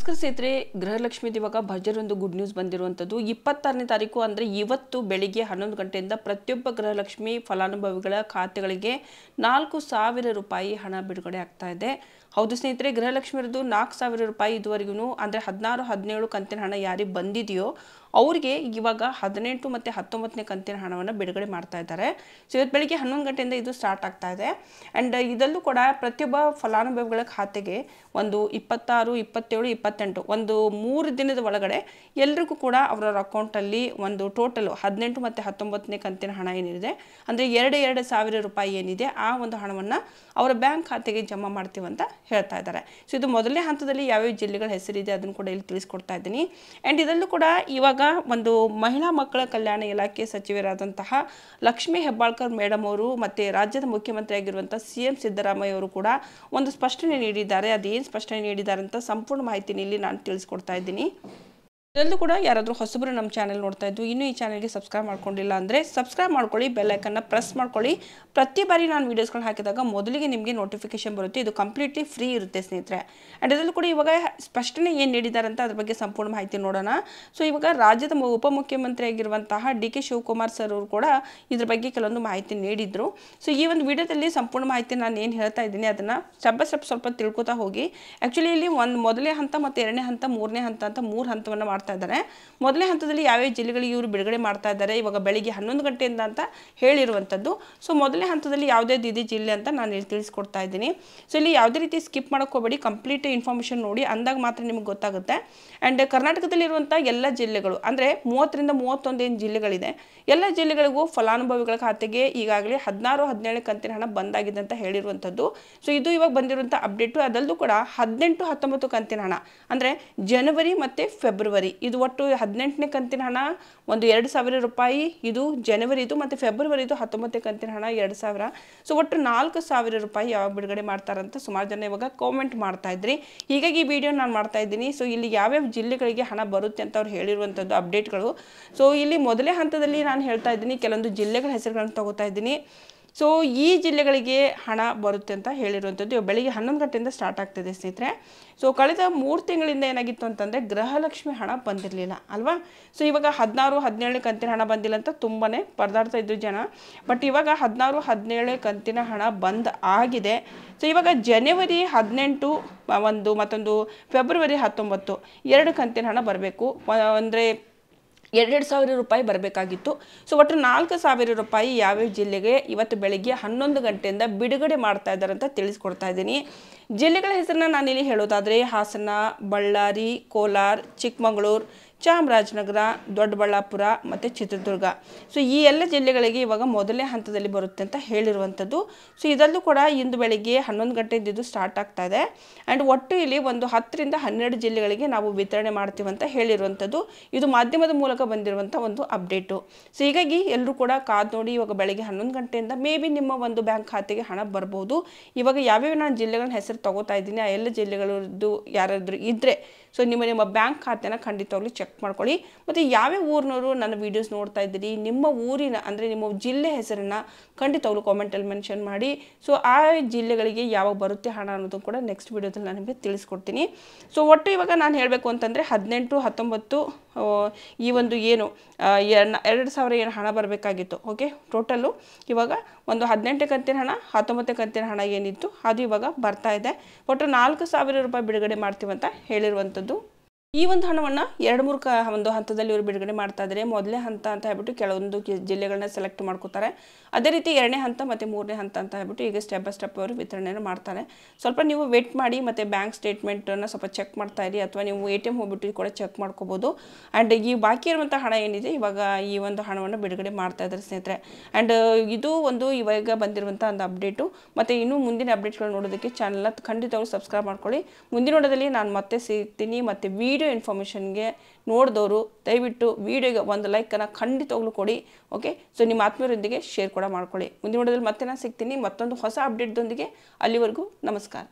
ನಮಸ್ಕಾರ ಸ್ನೇಹಿತರೆ, ಗೃಹಲಕ್ಷ್ಮಿದು ಇವಾಗ ಭರ್ಜರಿ ಗುಡ್ ನ್ಯೂಸ್ ಬಂದಿರುವಂಥದ್ದು 26ನೇ ತಾರೀಕು ಅಂದರೆ ಇವತ್ತು ಬೆಳಿಗ್ಗೆ 11 ಗಂಟೆಯಿಂದ ಪ್ರತಿಯೊಬ್ಬ ಗೃಹಲಕ್ಷ್ಮಿ ಫಲಾನುಭವಿಗಳ ಖಾತೆಗಳಿಗೆ 4,000 ರೂಪಾಯಿ ಹಣ ಬಿಡುಗಡೆ ಆಗ್ತಾ ಇದೆ. ಹೌದು ಸ್ನೇಹಿತರೆ, ಗೃಹಲಕ್ಷ್ಮಿಯರದು 4,000 ರೂಪಾಯಿ ಇದುವರೆಗೂ ಅಂದರೆ 16, 17 ಕಂತಿನ ಹಣ ಯಾರಿಗೆ ಬಂದಿದೆಯೋ ಅವರಿಗೆ ಇವಾಗ 18 ಮತ್ತು 19ನೇ ಕಂತಿನ ಹಣವನ್ನು ಬಿಡುಗಡೆ ಮಾಡ್ತಾ ಇದ್ದಾರೆ. ಸೊ ಇವತ್ತು ಬೆಳಿಗ್ಗೆ 11 ಗಂಟೆಯಿಂದ ಇದು ಸ್ಟಾರ್ಟ್ ಆಗ್ತಾ ಇದೆ. ಆ್ಯಂಡ್ ಇದಲ್ಲೂ ಕೂಡ ಪ್ರತಿಯೊಬ್ಬ ಫಲಾನುಭವಿಗಳ ಖಾತೆಗೆ ಒಂದು 26, 27, 28 ಒಂದು 3 ದಿನದ ಒಳಗಡೆ ಎಲ್ರಿಗೂ ಕೂಡ ಅವರ ಅಕೌಂಟಲ್ಲಿ ಒಂದು ಟೋಟಲ್ 18 ಮತ್ತು 19ನೇ ಕಂತಿನ ಹಣ ಏನಿದೆ ಅಂದರೆ 2,000 ರೂಪಾಯಿ ಏನಿದೆ ಆ ಒಂದು ಹಣವನ್ನು ಅವರ ಬ್ಯಾಂಕ್ ಖಾತೆಗೆ ಜಮಾ ಮಾಡ್ತೀವಿ ಅಂತ ಹೇಳ್ತಾ ಇದ್ದಾರೆ. ಸೊ ಇದು ಮೊದಲನೇ ಹಂತದಲ್ಲಿ ಯಾವ್ಯಾವ ಜಿಲ್ಲೆಗಳ ಹೆಸರಿದೆ ಅದನ್ನು ಕೂಡ ಇಲ್ಲಿ ತಿಳಿಸ್ಕೊಡ್ತಾ ಇದ್ದೀನಿ. ಆ್ಯಂಡ್ ಇದರಲ್ಲೂ ಕೂಡ ಇವಾಗ ಒಂದು ಮಹಿಳಾ ಮಕ್ಕಳ ಕಲ್ಯಾಣ ಇಲಾಖೆ ಸಚಿವರಾದಂತಹ ಲಕ್ಷ್ಮೀ ಹೆಬ್ಬಾಳ್ಕರ್ ಮೇಡಮ್ ಅವರು ಮತ್ತು ರಾಜ್ಯದ ಮುಖ್ಯಮಂತ್ರಿ ಆಗಿರುವಂಥ CM ಸಿದ್ದರಾಮಯ್ಯ ಅವರು ಕೂಡ ಒಂದು ಸ್ಪಷ್ಟನೆ ನೀಡಿದ್ದಾರೆ. ಅದೇನು ಸ್ಪಷ್ಟನೆ ನೀಡಿದ್ದಾರೆ ಅಂತ ಸಂಪೂರ್ಣ ಮಾಹಿತಿನ ಇಲ್ಲಿ ನಾನು ತಿಳಿಸ್ಕೊಡ್ತಾ ಇದ್ದೀನಿ. ಇದರಲ್ಲೂ ಕೂಡ ಯಾರಾದರೂ ಹೊಸಬರು ನಮ್ಮ ಚಾನೆಲ್ ನೋಡ್ತಾ ಇದ್ದು ಇನ್ನೂ ಈ ಚಾನೆಲ್ಗೆ ಸಬ್ಸ್ಕ್ರೈಬ್ ಮಾಡ್ಕೊಂಡಿಲ್ಲ ಅಂದರೆ ಸಬ್ಸ್ಕ್ರೈಬ್ ಮಾಡ್ಕೊಳ್ಳಿ, ಬೆಲ್ ಐಕನ್ನ ಪ್ರೆಸ್ ಮಾಡ್ಕೊಳ್ಳಿ. ಪ್ರತಿ ಬಾರಿ ನಾನು ವೀಡಿಯೋಸ್ಗಳು ಹಾಕಿದಾಗ ಮೊದಲಿಗೆ ನಿಮಗೆ ನೋಟಿಫಿಕೇಶನ್ ಬರುತ್ತೆ. ಇದು ಕಂಪ್ಲೀಟ್ಲಿ ಫ್ರೀ ಇರುತ್ತೆ ಸ್ನೇಹಿತರೆ. ಆ್ಯಂಡ್ ಇದರಲ್ಲೂ ಕೂಡ ಇವಾಗ ಸ್ಪಷ್ಟನೆ ಏನು ನೀಡಿದ್ದಾರೆ ಅಂತ ಅದ್ರ ಬಗ್ಗೆ ಸಂಪೂರ್ಣ ಮಾಹಿತಿ ನೋಡೋಣ. ಸೊ ಇವಾಗ ರಾಜ್ಯದ ಉಪಮುಖ್ಯಮಂತ್ರಿ ಆಗಿರುವಂತಹ DK ಶಿವಕುಮಾರ್ ಸರ್ ಅವರು ಕೂಡ ಇದ್ರ ಬಗ್ಗೆ ಕೆಲವೊಂದು ಮಾಹಿತಿ ನೀಡಿದ್ರು. ಸೊ ಈ ಒಂದು ವಿಡಿಯೋದಲ್ಲಿ ಸಂಪೂರ್ಣ ಮಾಹಿತಿ ನಾನು ಏನು ಹೇಳ್ತಾ ಇದ್ದೀನಿ ಅದನ್ನು ಸ್ಟೆಪ್ ಬೈ ಸ್ಟೆಪ್ ಸ್ವಲ್ಪ ತಿಳ್ಕೊತಾ ಹೋಗಿ. ಆ್ಯಕ್ಚುಲಿ ಇಲ್ಲಿ ಮೊದಲನೇ ಹಂತ ಮತ್ತು ಎರಡನೇ ಹಂತ, ಮೂರನೇ ಹಂತ ಅಂತ 3 ಹಂತವನ್ನು ಮಾಡ್ತಾ ಇದ್ದಾರೆ. ಮೊದಲನೇ ಹಂತದಲ್ಲಿ ಯಾವ್ಯಾವ ಜಿಲ್ಲೆಗಳಿಗೆ ಇವರು ಬಿಡುಗಡೆ ಮಾಡ್ತಾ ಇದ್ದಾರೆ ಇವಾಗ ಬೆಳಿಗ್ಗೆ 11 ಗಂಟೆಯಿಂದ ಅಂತ ಹೇಳಿರುವಂಥದ್ದು. ಸೊ ಮೊದಲನೇ ಹಂತದಲ್ಲಿ ಯಾವುದೇ ಜಿಲ್ಲೆ ಅಂತ ನಾನು ಇಲ್ಲಿ ತಿಳಿಸ್ಕೊಡ್ತಾ ಇದ್ದೀನಿ. ಸೊ ಇಲ್ಲಿ ಯಾವುದೇ ರೀತಿ ಸ್ಕಿಪ್ ಮಾಡೋಕ್ಕೋಗಬೇಡಿ, ಕಂಪ್ಲೀಟ್ ಇನ್ಫಾರ್ಮೇಷನ್ ನೋಡಿ, ಅಂದಾಗ ಮಾತ್ರ ನಿಮಗೆ ಗೊತ್ತಾಗುತ್ತೆ. ಆ್ಯಂಡ್ ಕರ್ನಾಟಕದಲ್ಲಿರುವಂಥ ಎಲ್ಲ ಜಿಲ್ಲೆಗಳು ಅಂದರೆ 30ರಿಂದ 31 ಏನು ಜಿಲ್ಲೆಗಳಿದೆ ಎಲ್ಲ ಜಿಲ್ಲೆಗಳಿಗೂ ಫಲಾನುಭವಿಗಳ ಖಾತೆಗೆ ಈಗಾಗಲೇ 16, 17 ಕಂತಿನ ಹಣ ಬಂದಾಗಿದೆ ಅಂತ ಹೇಳಿರುವಂಥದ್ದು. ಸೊ ಇದು ಇವಾಗ ಬಂದಿರುವಂಥ ಅಪ್ಡೇಟು. ಅದಲ್ಲೂ ಕೂಡ 18, 19 ಕಂತಿನ ಹಣ ಅಂದರೆ ಜನವರಿ ಮತ್ತು ಫೆಬ್ರವರಿ ಇದು ಒಟ್ಟು 18ನೇ ಕಂತಿನ ಹಣ ಒಂದು 2,000 ರೂಪಾಯಿ, ಇದು ಜನವರಿದು, ಮತ್ತು ಫೆಬ್ರವರಿದು 19ನೇ ಕಂತಿನ ಹಣ 2,000. ಸೊ ಒಟ್ಟು 4,000 ರೂಪಾಯಿ ಯಾವಾಗ ಬಿಡುಗಡೆ ಮಾಡ್ತಾರಂತ ಸುಮಾರು ಜನ ಇವಾಗ ಕಾಮೆಂಟ್ ಮಾಡ್ತಾ ಇದ್ರಿ. ಹೀಗಾಗಿ ಈ ವಿಡಿಯೋ ನಾನು ಮಾಡ್ತಾ ಇದ್ದೀನಿ. ಸೊ ಇಲ್ಲಿ ಯಾವ್ಯಾವ ಜಿಲ್ಲೆಗಳಿಗೆ ಹಣ ಬರುತ್ತೆ ಅಂತ ಅವ್ರು ಹೇಳಿರುವಂಥದ್ದು ಅಪ್ಡೇಟ್ಗಳು. ಸೊ ಇಲ್ಲಿ ಮೊದಲೇ ಹಂತದಲ್ಲಿ ನಾನು ಹೇಳ್ತಾ ಇದ್ದೀನಿ, ಕೆಲವೊಂದು ಜಿಲ್ಲೆಗಳ ಹೆಸರುಗಳನ್ನು ತಗೋತಾ ಇದ್ದೀನಿ. ಸೊ ಈ ಜಿಲ್ಲೆಗಳಿಗೆ ಹಣ ಬರುತ್ತೆ ಅಂತ ಹೇಳಿರುವಂಥದ್ದು ಬೆಳಿಗ್ಗೆ 11 ಗಂಟೆಯಿಂದ ಸ್ಟಾರ್ಟ್ ಆಗ್ತಿದೆ ಸ್ನೇಹಿತರೆ. ಸೊ ಕಳೆದ 3 ತಿಂಗಳಿಂದ ಏನಾಗಿತ್ತು ಅಂತಂದರೆ ಗೃಹಲಕ್ಷ್ಮಿ ಹಣ ಬಂದಿರಲಿಲ್ಲ ಅಲ್ವಾ. ಸೊ ಇವಾಗ 16, 17 ಕಂತಿನ ಹಣ ಬಂದಿಲ್ಲ ಅಂತ ತುಂಬಾ ಪರದಾಡ್ತಾ ಇದ್ರು ಜನ. ಬಟ್ ಇವಾಗ 16, 17 ಕಂತಿನ ಹಣ ಬಂದ್ ಆಗಿದೆ. ಸೊ ಇವಾಗ ಜನವರಿ 18 ಒಂದು ಮತ್ತೊಂದು ಫೆಬ್ರವರಿ 19 2 ಕಂತಿನ ಹಣ ಬರಬೇಕು. ಅಂದರೆ 2,000 ರೂಪಾಯಿ ಬರಬೇಕಾಗಿತ್ತು. ಸೊ ಒಟ್ಟು 4,000 ರೂಪಾಯಿ ಯಾವ್ಯಾವ ಜಿಲ್ಲೆಗೆ ಇವತ್ತು ಬೆಳಿಗ್ಗೆ 11 ಗಂಟೆಯಿಂದ ಬಿಡುಗಡೆ ಮಾಡ್ತಾ ಇದ್ದಾರೆ ಅಂತ ತಿಳಿಸ್ಕೊಡ್ತಾ ಇದ್ದೀನಿ. ಜಿಲ್ಲೆಗಳ ಹೆಸರನ್ನ ನಾನಿಲ್ಲಿ ಹೇಳೋದಾದರೆ ಹಾಸನ, ಬಳ್ಳಾರಿ, ಕೋಲಾರ, ಚಿಕ್ಕಮಗಳೂರು, ಚಾಮರಾಜನಗರ, ದೊಡ್ಡಬಳ್ಳಾಪುರ ಮತ್ತು ಚಿತ್ರದುರ್ಗ. ಸೊ ಈ ಎಲ್ಲ ಜಿಲ್ಲೆಗಳಿಗೆ ಇವಾಗ ಮೊದಲನೇ ಹಂತದಲ್ಲಿ ಬರುತ್ತೆ ಅಂತ ಹೇಳಿರುವಂಥದ್ದು. ಸೊ ಇದರಲ್ಲೂ ಕೂಡ ಇಂದು ಬೆಳಿಗ್ಗೆ 11 ಗಂಟೆಯಿಂದ ಇದು ಸ್ಟಾರ್ಟ್ ಆಗ್ತಾ ಇದೆ. ಆ್ಯಂಡ್ ಒಟ್ಟು ಇಲ್ಲಿ ಒಂದು 10ರಿಂದ 12 ಜಿಲ್ಲೆಗಳಿಗೆ ನಾವು ವಿತರಣೆ ಮಾಡ್ತೀವಿ ಅಂತ ಹೇಳಿರುವಂಥದ್ದು. ಇದು ಮಾಧ್ಯಮದ ಮೂಲಕ ಬಂದಿರುವಂಥ ಒಂದು ಅಪ್ಡೇಟು. ಸೊ ಹೀಗಾಗಿ ಎಲ್ಲರೂ ಕೂಡ ಕಾದು ನೋಡಿ. ಇವಾಗ ಬೆಳಗ್ಗೆ 11 ಗಂಟೆಯಿಂದ ಮೇ ಬಿ ನಿಮ್ಮ ಒಂದು ಬ್ಯಾಂಕ್ ಖಾತೆಗೆ ಹಣ ಬರ್ಬೋದು. ಇವಾಗ ಯಾವ್ಯಾವ ನಾನು ಜಿಲ್ಲೆಗಳ ಹೆಸರು ತಗೋತಾ ಇದ್ದೀನಿ ಆ ಎಲ್ಲ ಜಿಲ್ಲೆಗಳದ್ದು ಯಾರಾದರೂ ಇದ್ದರೆ ಸೊ ನಿಮ್ಮ ಬ್ಯಾಂಕ್ ಖಾತೆನ ಖಂಡಿತವಾಗ್ಲೂ ಚೆಕ್ ಮಾಡ್ಕೊಳ್ಳಿ. ಮತ್ತು ಯಾವ್ಯಾವ ಊರಿನವರು ನನ್ನ ವೀಡಿಯೋಸ್ ನೋಡ್ತಾ ಇದ್ದೀರಿ ನಿಮ್ಮ ಊರಿನ ಅಂದರೆ ನಿಮ್ಮ ಜಿಲ್ಲೆ ಹೆಸರನ್ನು ಖಂಡಿತವಾಗ್ಲೂ ಕಾಮೆಂಟಲ್ಲಿ ಮೆನ್ಷನ್ ಮಾಡಿ. ಸೊ ಆ ಜಿಲ್ಲೆಗಳಿಗೆ ಯಾವಾಗ ಬರುತ್ತೆ ಹಣ ಅನ್ನೋದು ಕೂಡ ನೆಕ್ಸ್ಟ್ ವೀಡಿಯೋದಲ್ಲಿ ನಾನು ನಿಮಗೆ ತಿಳಿಸ್ಕೊಡ್ತೀನಿ. ಸೊ ಒಟ್ಟು ಇವಾಗ ನಾನು ಹೇಳಬೇಕು ಅಂತಂದರೆ 18, 19 ಈ ಒಂದು ಏನು 2,000 ಏನು ಹಣ ಬರಬೇಕಾಗಿತ್ತು. ಓಕೆ, ಟೋಟಲ್ಲು ಇವಾಗ ಒಂದು 18 ಕಂತಿನ ಹಣ, 19 ಕಂತಿನ ಹಣ ಏನಿತ್ತು ಅದು ಇವಾಗ ಬರ್ತಾ ಇದೆ. ಒಟ್ಟು 4,000 ರೂಪಾಯಿ ಬಿಡುಗಡೆ ಮಾಡ್ತೀವಂತ ಹೇಳಿರುವಂಥದ್ದು. ಈ ಒಂದು ಹಣವನ್ನು 2-3 ಒಂದು ಹಂತದಲ್ಲಿ ಇವರು ಬಿಡುಗಡೆ ಮಾಡ್ತಾ ಇದ್ದಾರೆ. ಮೊದಲನೇ ಹಂತ ಅಂತ ಹೇಳ್ಬಿಟ್ಟು ಕೆಲವೊಂದು ಜಿಲ್ಲೆಗಳನ್ನ ಸೆಲೆಕ್ಟ್ ಮಾಡ್ಕೋತಾರೆ. ಅದೇ ರೀತಿ 2ನೇ ಹಂತ ಮತ್ತು 3ನೇ ಹಂತ ಅಂತ ಹೇಳ್ಬಿಟ್ಟು ಈಗ ಸ್ಟೆಪ್ ಬೈ ಸ್ಟೆಪ್ ಅವರು ವಿತರಣೆಯನ್ನು ಮಾಡ್ತಾರೆ. ಸ್ವಲ್ಪ ನೀವು ವೇಟ್ ಮಾಡಿ ಮತ್ತು ಬ್ಯಾಂಕ್ ಸ್ಟೇಟ್ಮೆಂಟನ್ನು ಸ್ವಲ್ಪ ಚೆಕ್ ಮಾಡ್ತಾ ಇರಿ, ಅಥವಾ ನೀವು ATM ಹೋಗ್ಬಿಟ್ಟು ಕೂಡ ಚೆಕ್ ಮಾಡ್ಕೋಬೋದು. ಆ್ಯಂಡ್ ಈ ಬಾಕಿ ಇರುವಂಥ ಹಣ ಏನಿದೆ ಇವಾಗ ಈ ಒಂದು ಹಣವನ್ನು ಬಿಡುಗಡೆ ಮಾಡ್ತಾ ಇದ್ದಾರೆ ಸ್ನೇಹಿತರೆ. ಆ್ಯಂಡ್ ಇದು ಒಂದು ಇವಾಗ ಬಂದಿರುವಂಥ ಒಂದು ಅಪ್ಡೇಟು. ಮತ್ತು ಇನ್ನೂ ಮುಂದಿನ ಅಪ್ಡೇಟ್ಗಳು ನೋಡೋದಕ್ಕೆ ಚಾನಲ್ನ ಖಂಡಿತವಾಗ್ಲೂ ಸಬ್ಸ್ಕ್ರೈಬ್ ಮಾಡ್ಕೊಳ್ಳಿ. ಮುಂದಿನ ನೋಡೋದಲ್ಲಿ ನಾನು ಮತ್ತೆ ಸಿಗ್ತೀನಿ. ಮತ್ತು ವಿಡಿಯೋ ಇನ್ಫಾರ್ಮೇಷನ್ಗೆ ನೋಡಿದವರು ದಯವಿಟ್ಟು ವಿಡಿಯೋಗೆ ಒಂದು ಲೈಕನ್ನು ಖಂಡಿತವಾಗ್ಲೂ ಕೊಡಿ. ಓಕೆ, ಸೊ ನಿಮ್ಮ ಆತ್ಮೀಯರೊಂದಿಗೆ ಶೇರ್ ಕೂಡ ಮಾಡ್ಕೊಳ್ಳಿ. ಮುಂದಿನ ನೋಡೋದಲ್ಲಿ ಮತ್ತೆ ನಾನು ಸಿಗ್ತೀನಿ ಮತ್ತೊಂದು ಹೊಸ ಅಪ್ಡೇಟ್ದೊಂದಿಗೆ. ಅಲ್ಲಿವರೆಗೂ ನಮಸ್ಕಾರ.